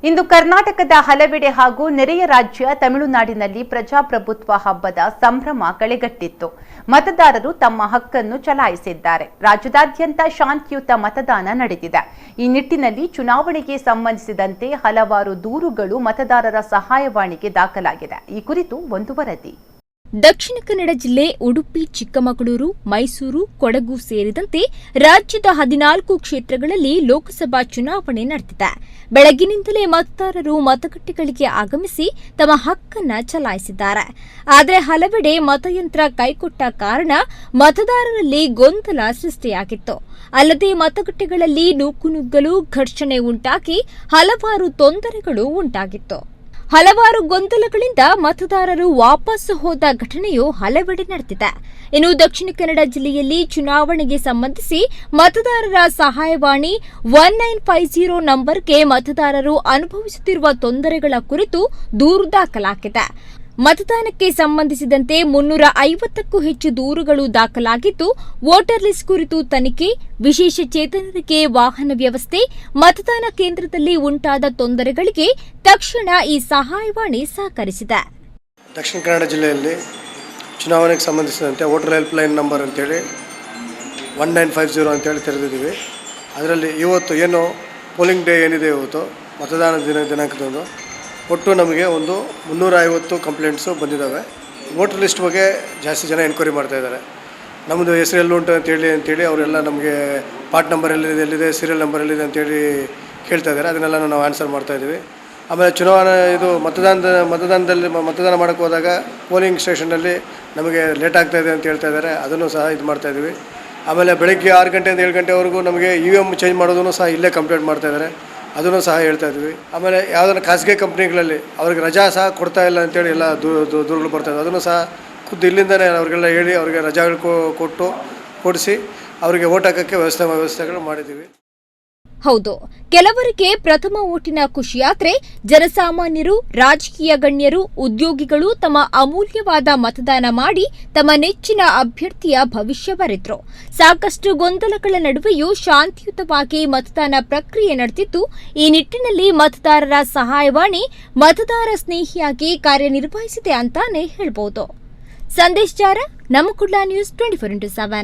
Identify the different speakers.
Speaker 1: ಇಂದು ಕರ್ನಾಟಕದ ಹಲವೆಡೆ ಹಾಗೂ ನೆರೆಯ ರಾಜ್ಯ ತಮಿಳುನಾಡಿನಲ್ಲಿ ಪ್ರಜಾಪ್ರಭುತ್ವ ಹಬ್ಬದ ಸಂಭ್ರಮ ಕಳೆಗಟ್ಟಿತ್ತು. ಮತದಾರರು ತಮ್ಮ ಹಕ್ಕನ್ನು ಚಲಾಯಿಸಿದ್ದಾರೆ. ರಾಜ್ಯದಾದ್ಯಂತ ಶಾಂತಿಯುತ ಮತದಾನ ನಡೆದಿದೆ. ಈ ನಿಟ್ಟಿನಲ್ಲಿ ಚುನಾವಣೆಗೆ ಸಂಬಂಧಿಸಿದಂತೆ ಹಲವಾರು ದೂರುಗಳು ಮತದಾರರ ಸಹಾಯವಾಣಿಗೆ ದಾಖಲಾಗಿದೆ. ಈ ಕುರಿತು ಒಂದು ವರದಿ.
Speaker 2: ದಕ್ಷಿಣ ಕನ್ನಡ ಜಿಲ್ಲೆ ಉಡುಪಿ, ಚಿಕ್ಕಮಗಳೂರು, ಮೈಸೂರು, ಕೊಡಗು ಸೇರಿದಂತೆ ರಾಜ್ಯದ 14 ಕ್ಷೇತ್ರಗಳಲ್ಲಿ ಲೋಕಸಭಾ ಚುನಾವಣೆ ನಡೆದಿದೆ. ಬೆಳಗ್ಗಿನಿಂದಲೇ ಮತದಾರರು ಮತಗಟ್ಟೆಗಳಿಗೆ ಆಗಮಿಸಿ ತಮ್ಮ ಹಕ್ಕನ್ನು ಚಲಾಯಿಸಿದ್ದಾರೆ. ಆದರೆ ಹಲವೆಡೆ ಮತಯಂತ್ರ ಕೈಕೊಟ್ಟ ಕಾರಣ ಮತದಾರರಲ್ಲಿ ಗೊಂದಲ ಸೃಷ್ಟಿಯಾಗಿತ್ತು. ಅಲ್ಲದೆ ಮತಗಟ್ಟೆಗಳಲ್ಲಿ ನೂಕುನುಗ್ಗಲು, ಘರ್ಷಣೆ ಉಂಟಾಗಿ ಹಲವಾರು ತೊಂದರೆಗಳು ಉಂಟಾಗಿತ್ತು. ಹಲವಾರು ಗೊಂದಲಗಳಿಂದ ಮತದಾರರು ವಾಪಸ್ ಹೋದ ಘಟನೆಯು ಹಲವೆಡೆ ನಡೆದಿದೆ. ಇನ್ನು ದಕ್ಷಿಣ ಕನ್ನಡ ಜಿಲ್ಲೆಯಲ್ಲಿ ಚುನಾವಣೆಗೆ ಸಂಬಂಧಿಸಿ ಮತದಾರರ ಸಹಾಯವಾಣಿ 1950 ನಂಬರ್ಗೆ ಮತದಾರರು ಅನುಭವಿಸುತ್ತಿರುವ ತೊಂದರೆಗಳ ಕುರಿತು ದೂರು ದಾಖಲಾಗಿದೆ. ಮತದಾನಕ್ಕೆ ಸಂಬಂಧಿಸಿದಂತೆ 350ಕ್ಕೂ ಹೆಚ್ಚು ದೂರುಗಳು ದಾಖಲಾಗಿದ್ದು, ವೋಟರ್ ಲಿಸ್ಟ್ ಕುರಿತು ತನಿಖೆ, ವಿಶೇಷ ಚೇತನರಿಗೆ ವಾಹನ ವ್ಯವಸ್ಥೆ, ಮತದಾನ ಕೇಂದ್ರದಲ್ಲಿ ಉಂಟಾದ ತೊಂದರೆಗಳಿಗೆ ತಕ್ಷಣ ಈ ಸಹಾಯವಾಣಿ ಸಹಕರಿಸಿದೆ.
Speaker 3: ದಕ್ಷಿಣ ಕನ್ನಡ ಜಿಲ್ಲೆಯಲ್ಲಿ ಚುನಾವಣೆಗೆ ಸಂಬಂಧಿಸಿದಂತೆ ವೋಟರ್ ಹೆಲ್ಪ್ ಲೈನ್ ನಂಬರ್ ಅಂತೇಳಿ 1950 ಅಂತೇಳಿ ತೆರೆದಿದ್ದೀವಿ. ಅದರಲ್ಲಿ ಇವತ್ತು ಏನು ಪೋಲಿಂಗ್ ಡೇ ಏನಿದೆ, ಇವತ್ತು ಮತದಾನ ದಿನಾಂಕದಂದು ಒಟ್ಟು ನಮಗೆ ಒಂದು 350 ಕಂಪ್ಲೇಂಟ್ಸು ಬಂದಿದ್ದಾವೆ. ವೋಟರ್ ಲಿಸ್ಟ್ ಬಗ್ಗೆ ಜಾಸ್ತಿ ಜನ ಎನ್ಕ್ವೈರಿ ಮಾಡ್ತಾಯಿದ್ದಾರೆ. ನಮ್ಮದು ಹೆಸರು ಎಲ್ಲುಂಟು ಅಂತೇಳಿ ಅವರೆಲ್ಲ ನಮಗೆ ಪಾರ್ಟ್ ನಂಬರ್ ಎಲ್ಲಿದೆ, ಸೀರಿಯಲ್ ನಂಬರ್ ಎಲ್ಲಿದೆ ಅಂತೇಳಿ ಕೇಳ್ತಾ ಇದ್ದಾರೆ. ಅದನ್ನೆಲ್ಲ ನಾವು ಆನ್ಸರ್ ಮಾಡ್ತಾಯಿದ್ದೀವಿ. ಆಮೇಲೆ ಮತದಾನ ಮಾಡೋಕ್ಕೆ ಹೋದಾಗ ಪೋಲಿಂಗ್ ಸ್ಟೇಷನಲ್ಲಿ ನಮಗೆ ಲೇಟ್ ಆಗ್ತಾಯಿದೆ ಅಂತ ಹೇಳ್ತಾ ಇದ್ದಾರೆ. ಅದನ್ನು ಸಹ ಇದು ಮಾಡ್ತಾಯಿದ್ದೀವಿ. ಆಮೇಲೆ ಬೆಳಗ್ಗೆ 6 ಗಂಟೆಯಿಂದ 7 ಗಂಟೆವರೆಗೂ ನಮಗೆ EVM ಚೇಂಜ್ ಮಾಡೋದನ್ನು ಸಹ ಇಲ್ಲೇ ಕಂಪ್ಲೇಂಟ್ ಮಾಡ್ತಾಯಿದ್ದಾರೆ. ಅದನ್ನು ಸಹ ಹೇಳ್ತಾ ಇದ್ವಿ. ಆಮೇಲೆ ಯಾವುದನ್ನು ಖಾಸಗಿ ಕಂಪ್ನಿಗಳಲ್ಲಿ ಅವ್ರಿಗೆ ರಜಾ ಸಹ ಕೊಡ್ತಾ ಇಲ್ಲ ಅಂತೇಳಿ ಎಲ್ಲ ದೂರುಗಳು ಬರ್ತಾಯಿದೆ. ಅದನ್ನು ಸಹ ಖುದ್ದು ಇಲ್ಲಿಂದಲೇ ಅವ್ರಿಗೆಲ್ಲ ಹೇಳಿ ಅವರಿಗೆ ರಜಾಗಳು ಕೊಡಿಸಿ ಅವರಿಗೆ ಓಟ್ ಹಾಕೋಕ್ಕೆ ವ್ಯವಸ್ಥೆಗಳು ಮಾಡಿದ್ದೀವಿ.
Speaker 2: ಹೌದು, ಕೆಲವರಿಗೆ ಪ್ರಥಮ ಓಟಿನ ಖುಷಿಯಾದ್ರೆ ಜನಸಾಮಾನ್ಯರು, ರಾಜಕೀಯ ಗಣ್ಯರು, ಉದ್ಯೋಗಿಗಳು ತಮ್ಮ ಅಮೂಲ್ಯವಾದ ಮತದಾನ ಮಾಡಿ ತಮ್ಮ ನೆಚ್ಚಿನ ಅಭ್ಯರ್ಥಿಯ ಭವಿಷ್ಯ ಬರೆದ್ರು. ಸಾಕಷ್ಟು ಗೊಂದಲಗಳ ನಡುವೆಯೂ ಶಾಂತಿಯುತವಾಗಿ ಮತದಾನ ಪ್ರಕ್ರಿಯೆ ನಡೆದಿದ್ದು, ಈ ನಿಟ್ಟಿನಲ್ಲಿ ಮತದಾರರ ಸಹಾಯವಾಣಿ ಮತದಾರ ಸ್ನೇಹಿಯಾಗಿ ಕಾರ್ಯನಿರ್ವಹಿಸಿದೆ ಅಂತಾನೆ ಹೇಳ್ಬೋದು. ಸಂದೇಶ್ ಜಾರ, ನಮ್ಮ ಕುಡ್ಲ ನ್ಯೂಸ್ 24x7.